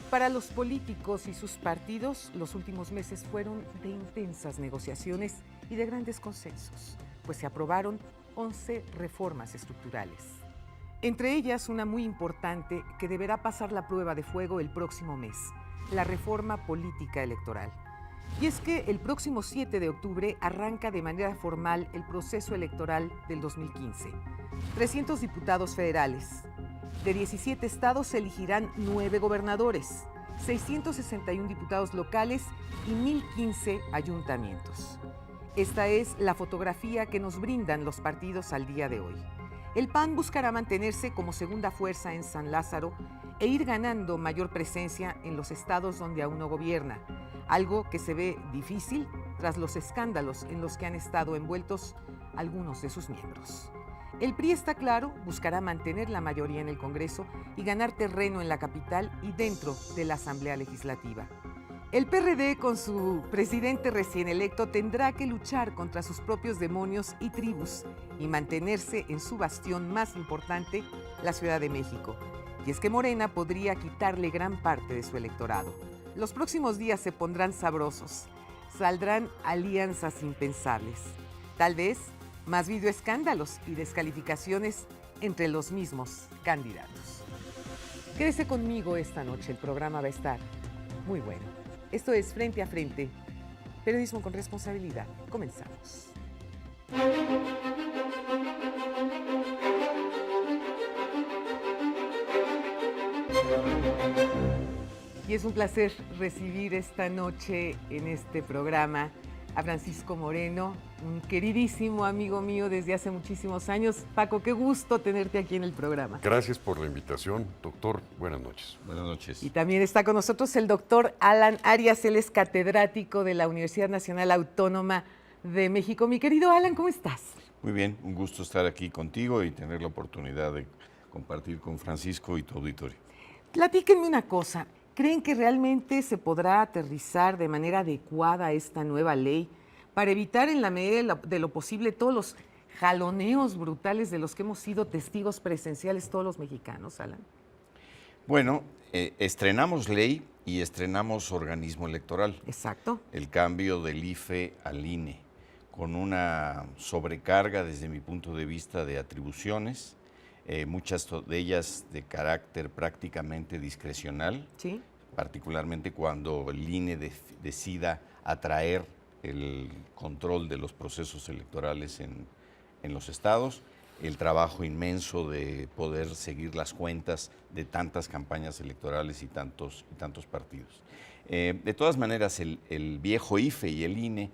Para los políticos y sus partidos, los últimos meses fueron de intensas negociaciones y de grandes consensos, pues se aprobaron 11 reformas estructurales. Entre ellas, una muy importante que deberá pasar la prueba de fuego el próximo mes, la reforma política electoral. Y es que el próximo 7 de octubre arranca de manera formal el proceso electoral del 2015. 300 diputados federales. De 17 estados se elegirán 9 gobernadores, 661 diputados locales y 1,015 ayuntamientos. Esta es la fotografía que nos brindan los partidos al día de hoy. El PAN buscará mantenerse como segunda fuerza en San Lázaro e ir ganando mayor presencia en los estados donde aún no gobierna, algo que se ve difícil tras los escándalos en los que han estado envueltos algunos de sus miembros. El PRI, está claro, buscará mantener la mayoría en el Congreso y ganar terreno en la capital y dentro de la Asamblea Legislativa. El PRD, con su presidente recién electo, tendrá que luchar contra sus propios demonios y tribus y mantenerse en su bastión más importante, la Ciudad de México. Y es que Morena podría quitarle gran parte de su electorado. Los próximos días se pondrán sabrosos. Saldrán alianzas impensables. Tal vez más videoescándalos y descalificaciones entre los mismos candidatos. Quédese conmigo esta noche, el programa va a estar muy bueno. Esto es Frente a Frente, periodismo con responsabilidad. Comenzamos. Y es un placer recibir esta noche en este programa a Francisco Moreno, un queridísimo amigo mío desde hace muchísimos años. Paco, qué gusto tenerte aquí en el programa. Gracias por la invitación, doctor. Buenas noches. Buenas noches. Y también está con nosotros el doctor Alan Arias, él es catedrático de la Universidad Nacional Autónoma de México. Mi querido Alan, ¿cómo estás? Muy bien, un gusto estar aquí contigo y tener la oportunidad de compartir con Francisco y tu auditorio. Platíquenme una cosa. ¿Creen que realmente se podrá aterrizar de manera adecuada esta nueva ley para evitar en la medida de lo posible todos los jaloneos brutales de los que hemos sido testigos presenciales todos los mexicanos, Alan? Bueno, estrenamos ley y estrenamos organismo electoral. Exacto. El cambio del IFE al INE, con una sobrecarga desde mi punto de vista de atribuciones, muchas de ellas de carácter prácticamente discrecional. Sí. Particularmente cuando el INE decida atraer el control de los procesos electorales en los estados, el trabajo inmenso de poder seguir las cuentas de tantas campañas electorales y tantos partidos. De todas maneras, el viejo IFE y el INE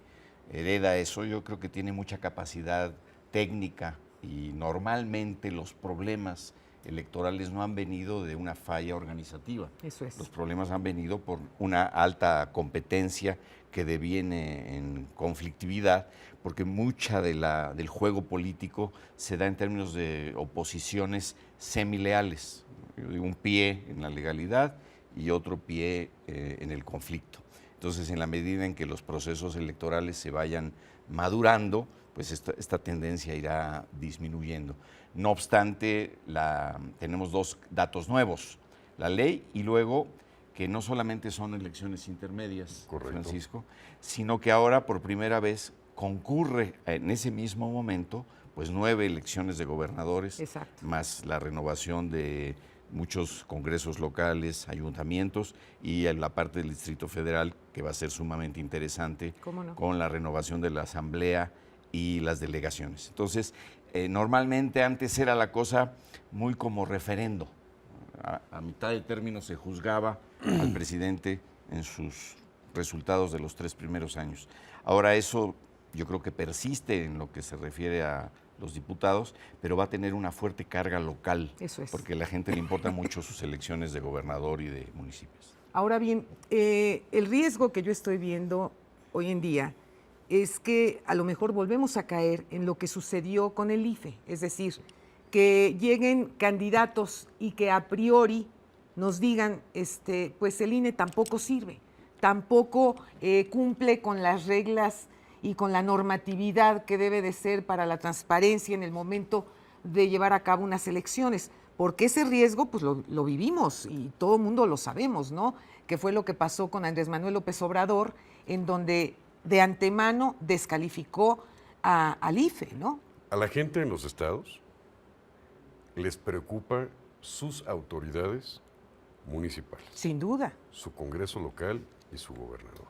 hereda eso. Yo creo que tiene mucha capacidad técnica y normalmente los problemas electorales no han venido de una falla organizativa. Eso es. Los problemas han venido por una alta competencia que deviene en conflictividad, porque mucha del juego político se da en términos de oposiciones semileales. Un pie en la legalidad y otro pie en el conflicto. Entonces, en la medida en que los procesos electorales se vayan madurando, pues esta tendencia irá disminuyendo. No obstante, tenemos dos datos nuevos, la ley y luego que no solamente son elecciones intermedias, Correcto, Francisco, sino que ahora por primera vez concurre en ese mismo momento pues 9 elecciones de gobernadores, exacto, más la renovación de muchos congresos locales, ayuntamientos y en la parte del Distrito Federal, que va a ser sumamente interesante, ¿cómo no?, con la renovación de la Asamblea y las delegaciones. Entonces, normalmente antes era la cosa muy como referendo. A mitad de término se juzgaba al presidente en sus resultados de los 3 primeros años. Ahora eso yo creo que persiste en lo que se refiere a los diputados, pero va a tener una fuerte carga local. Eso es. Porque a la gente le importan mucho sus elecciones de gobernador y de municipios. Ahora bien, el riesgo que yo estoy viendo hoy en día es que a lo mejor volvemos a caer en lo que sucedió con el IFE, es decir, que lleguen candidatos y que a priori nos digan, pues el INE tampoco sirve, tampoco cumple con las reglas y con la normatividad que debe de ser para la transparencia en el momento de llevar a cabo unas elecciones. porque ese riesgo pues lo vivimos y todo el mundo lo sabemos, ¿no? Que fue lo que pasó con Andrés Manuel López Obrador, en donde de antemano descalificó al IFE, ¿no? A la gente en los estados les preocupa sus autoridades municipales, Sin duda. su Congreso local y su gobernador.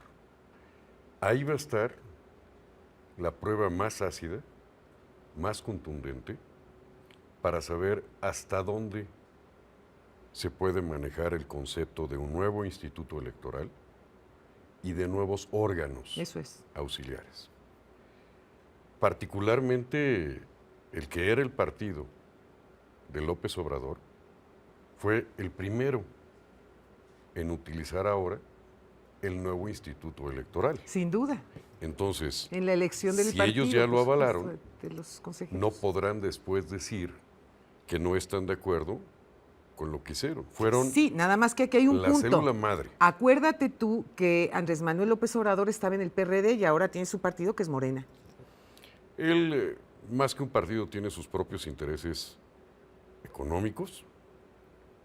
Ahí va a estar la prueba más ácida, más contundente, para saber hasta dónde se puede manejar el concepto de un nuevo instituto electoral y de nuevos órganos Eso es. auxiliares. Particularmente el que era el partido de López Obrador fue el primero en utilizar ahora el nuevo instituto electoral. Sin duda. Entonces, En la elección del si partido, ellos ya lo por supuesto, avalaron, de los consejeros. no podrán después decir que no están de acuerdo con lo que hicieron. Fueron Sí, nada más que aquí hay un la punto. célula madre. Acuérdate tú que Andrés Manuel López Obrador estaba en el PRD y ahora tiene su partido que es Morena. Él, más que un partido, tiene sus propios intereses económicos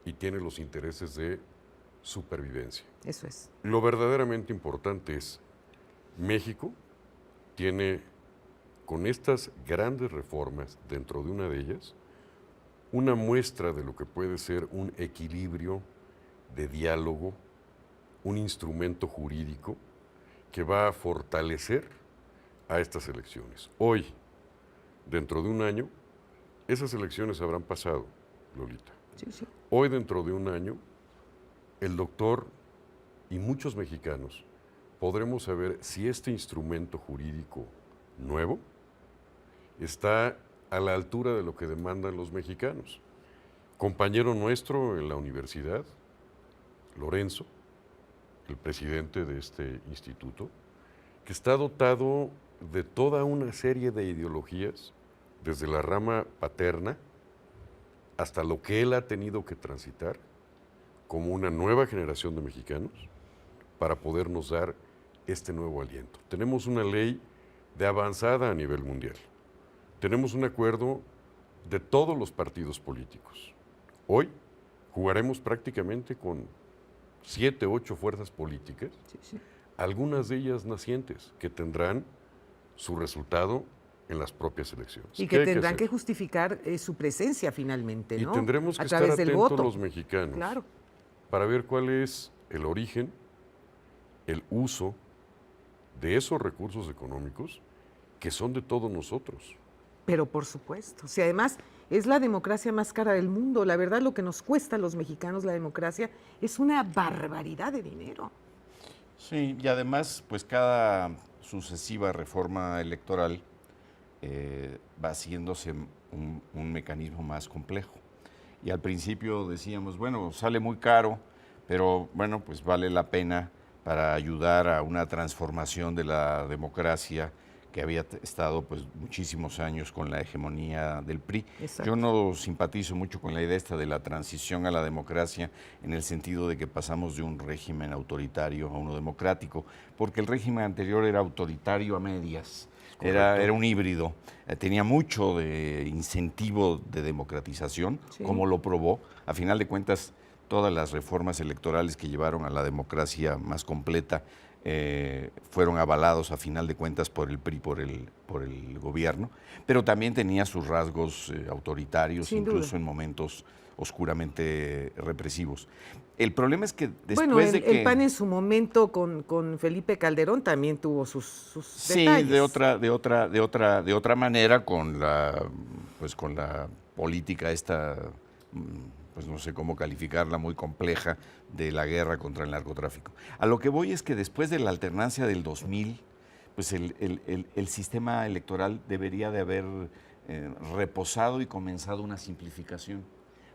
y tiene los intereses de supervivencia. Eso es. Lo verdaderamente importante es, México tiene, con estas grandes reformas, dentro de una de ellas, una muestra de lo que puede ser un equilibrio de diálogo, un instrumento jurídico que va a fortalecer a estas elecciones. Hoy, dentro de un año, esas elecciones habrán pasado, Lolita. Sí, sí. Hoy, dentro de un año, el doctor y muchos mexicanos podremos saber si este instrumento jurídico nuevo está a la altura de lo que demandan los mexicanos. Compañero nuestro en la universidad, Lorenzo, el presidente de este instituto, que está dotado de toda una serie de ideologías, desde la rama paterna hasta lo que él ha tenido que transitar como una nueva generación de mexicanos para podernos dar este nuevo aliento. Tenemos una ley de avanzada a nivel mundial. Tenemos un acuerdo de todos los partidos políticos. Hoy jugaremos prácticamente con 7, 8 fuerzas políticas, Sí, sí. algunas de ellas nacientes, que tendrán su resultado en las propias elecciones. Y ¿Qué que hay tendrán que hacer? justificar su presencia finalmente, Y ¿no? tendremos que a estar través del atentos voto. los mexicanos Claro. para ver cuál es el origen, el uso de esos recursos económicos que son de todos nosotros. Pero por supuesto. Si además es la democracia más cara del mundo, la verdad lo que nos cuesta a los mexicanos la democracia es una barbaridad de dinero. Sí, y además, pues cada sucesiva reforma electoral va haciéndose un mecanismo más complejo. Y al principio decíamos, bueno, sale muy caro, pero bueno, pues vale la pena para ayudar a una transformación de la democracia que había estado pues muchísimos años con la hegemonía del PRI. Exacto. Yo no simpatizo mucho con la idea esta de la transición a la democracia en el sentido de que pasamos de un régimen autoritario a uno democrático, porque el régimen anterior era autoritario a medias. Era un híbrido, tenía mucho de incentivo de democratización, Sí. como lo probó. A final de cuentas, todas las reformas electorales que llevaron a la democracia más completa fueron avalados a final de cuentas por el PRI, por el gobierno, pero también tenía sus rasgos autoritarios, Sin incluso duda. en momentos oscuramente represivos. El problema es que después Bueno, de que... el PAN en su momento con Felipe Calderón también tuvo sus Sí, detalles. de otra manera con la política esta, pues no sé cómo calificarla, muy compleja de la guerra contra el narcotráfico. A lo que voy es que después de la alternancia del 2000, pues el sistema electoral debería de haber reposado y comenzado una simplificación.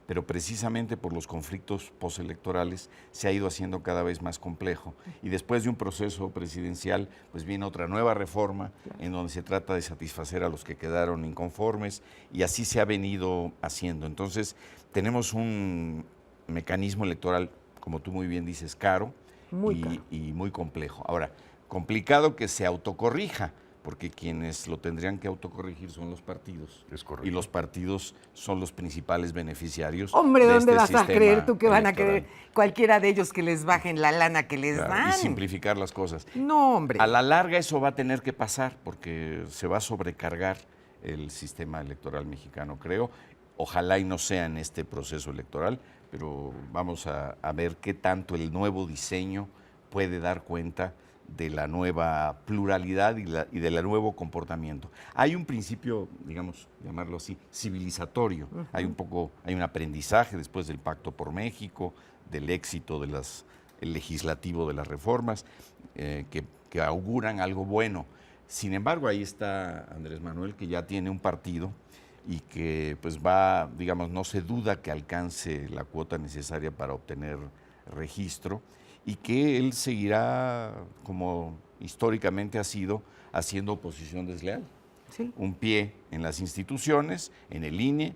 Pero precisamente por los conflictos postelectorales se ha ido haciendo cada vez más complejo. Y después de un proceso presidencial, pues viene otra nueva reforma en donde se trata de satisfacer a los que quedaron inconformes y así se ha venido haciendo. Entonces, tenemos un mecanismo electoral, como tú muy bien dices, caro, Muy caro. y muy complejo. Ahora, complicado que se autocorrija, porque quienes lo tendrían que autocorregir son los partidos. Es correcto. Y los partidos son los principales beneficiarios. Hombre, de ¿dónde este vas a sistema creer tú que van a electoral? querer cualquiera de ellos que les bajen la lana que les Claro, dan? y simplificar las cosas. No, hombre. A la larga eso va a tener que pasar porque se va a sobrecargar el sistema electoral mexicano, creo. Ojalá y no sea en este proceso electoral, pero vamos a ver qué tanto el nuevo diseño puede dar cuenta de la nueva pluralidad y del nuevo comportamiento. Hay un principio, digamos, llamarlo así, civilizatorio. Hay un aprendizaje después del Pacto por México, del éxito el legislativo de las reformas, que auguran algo bueno. Sin embargo, ahí está Andrés Manuel, que ya tiene un partido y que pues va, digamos, no se duda que alcance la cuota necesaria para obtener registro, y que él seguirá, como históricamente ha sido, haciendo oposición desleal. Sí. Un pie en las instituciones, en el INE,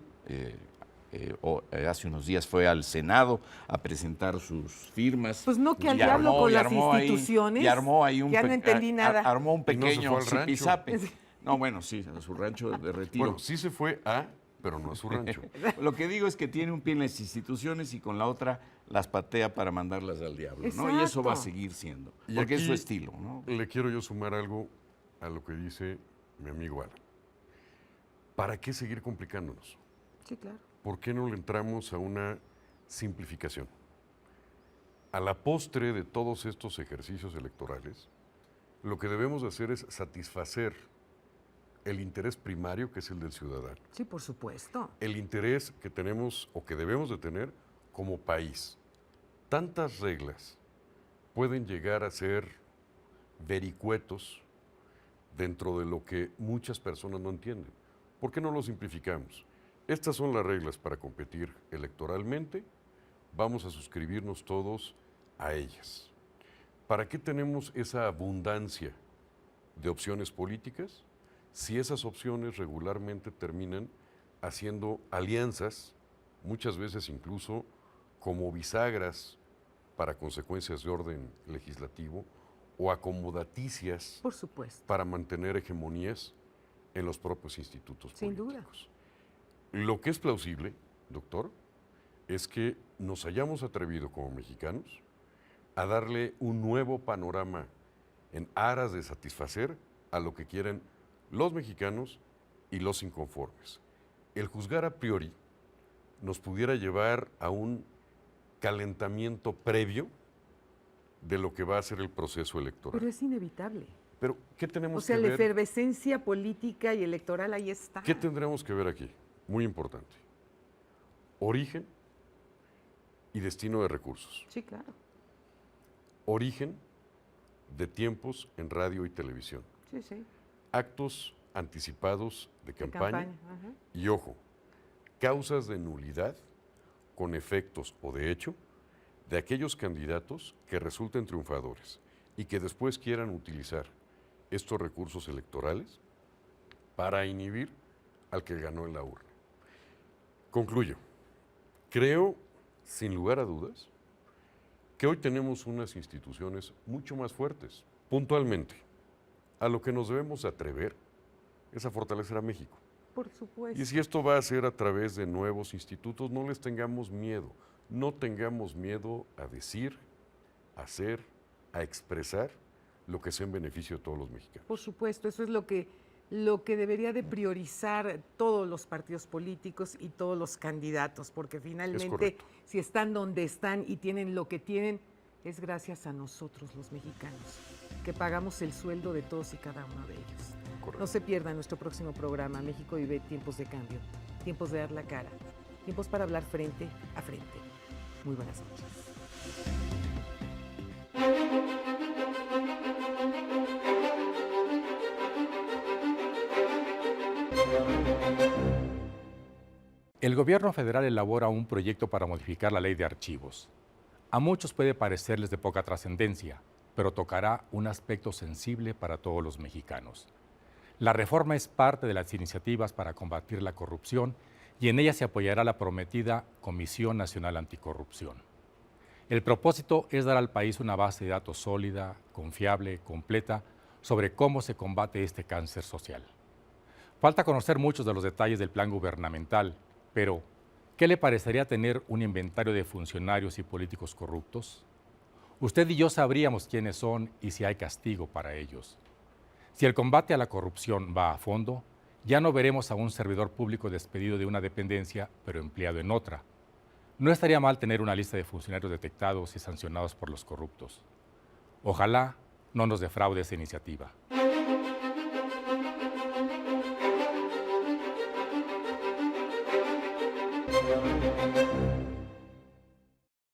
hace unos días fue al Senado a presentar sus firmas. Pues no, que al y diablo con las armó ahí- instituciones. y armó ahí un Ya no entendí nada. Armó un Y no se pequeño fue al rancho. zipizape. No, bueno, sí, a su rancho de retiro. Bueno, sí se fue pero no a su rancho. Lo que digo es que tiene un pie en las instituciones y con la otra las patea para mandarlas al diablo, ¿no? Y eso va a Exacto. seguir siendo, Y porque es su aquí estilo, ¿no? Le quiero yo sumar algo a lo que dice mi amigo Alan. ¿Para qué seguir complicándonos? Sí, claro. ¿Por qué no le entramos a una simplificación? A la postre de todos estos ejercicios electorales, lo que debemos de hacer es satisfacer el interés primario, que es el del ciudadano. Sí, por supuesto. El interés que tenemos o que debemos de tener como país. Tantas reglas pueden llegar a ser vericuetos dentro de lo que muchas personas no entienden. ¿Por qué no lo simplificamos? Estas son las reglas para competir electoralmente. Vamos a suscribirnos todos a ellas. ¿Para qué tenemos esa abundancia de opciones políticas si esas opciones regularmente terminan haciendo alianzas, muchas veces incluso como bisagras para consecuencias de orden legislativo o acomodaticias Por supuesto. para mantener hegemonías en los propios institutos Sin duda. políticos? Lo que es plausible, doctor, es que nos hayamos atrevido como mexicanos a darle un nuevo panorama en aras de satisfacer a lo que quieren los mexicanos y los inconformes. El juzgar a priori nos pudiera llevar a un calentamiento previo de lo que va a ser el proceso electoral. Pero es inevitable. Pero, ¿qué tenemos O sea, que la ver? efervescencia política y electoral ahí está. ¿Qué tendremos que ver aquí? Muy importante. Origen y destino de recursos. Sí, claro. Origen de tiempos en radio y televisión. Sí, sí. Actos anticipados de De campaña. Ajá. Y ojo, causas de nulidad con efectos o de hecho de aquellos candidatos que resulten triunfadores y que después quieran utilizar estos recursos electorales para inhibir al que ganó en la urna. Concluyo. Creo, sin lugar a dudas, que hoy tenemos unas instituciones mucho más fuertes. Puntualmente, a lo que nos debemos atrever es a fortalecer a México. Por supuesto. Y si esto va a ser a través de nuevos institutos, no les tengamos miedo. No tengamos miedo a decir, a hacer, a expresar lo que sea en beneficio de todos los mexicanos. Por supuesto, eso es lo que debería de priorizar todos los partidos políticos y todos los candidatos, porque finalmente correcto. si están donde están y tienen lo que tienen, es gracias a nosotros los mexicanos, que pagamos el sueldo de todos y cada uno de ellos. Correcto. No se pierdan nuestro próximo programa, México vive tiempos de cambio, tiempos de dar la cara, tiempos para hablar frente a frente. Muy buenas noches. El gobierno federal elabora un proyecto para modificar la ley de archivos. A muchos puede parecerles de poca trascendencia, pero tocará un aspecto sensible para todos los mexicanos. La reforma es parte de las iniciativas para combatir la corrupción y en ella se apoyará la prometida Comisión Nacional Anticorrupción. El propósito es dar al país una base de datos sólida, confiable, completa, sobre cómo se combate este cáncer social. Falta conocer muchos de los detalles del plan gubernamental, pero ¿qué le parecería tener un inventario de funcionarios y políticos corruptos? Usted y yo sabríamos quiénes son y si hay castigo para ellos. Si el combate a la corrupción va a fondo, ya no veremos a un servidor público despedido de una dependencia, pero empleado en otra. No estaría mal tener una lista de funcionarios detectados y sancionados por los corruptos. Ojalá no nos defraude esa iniciativa.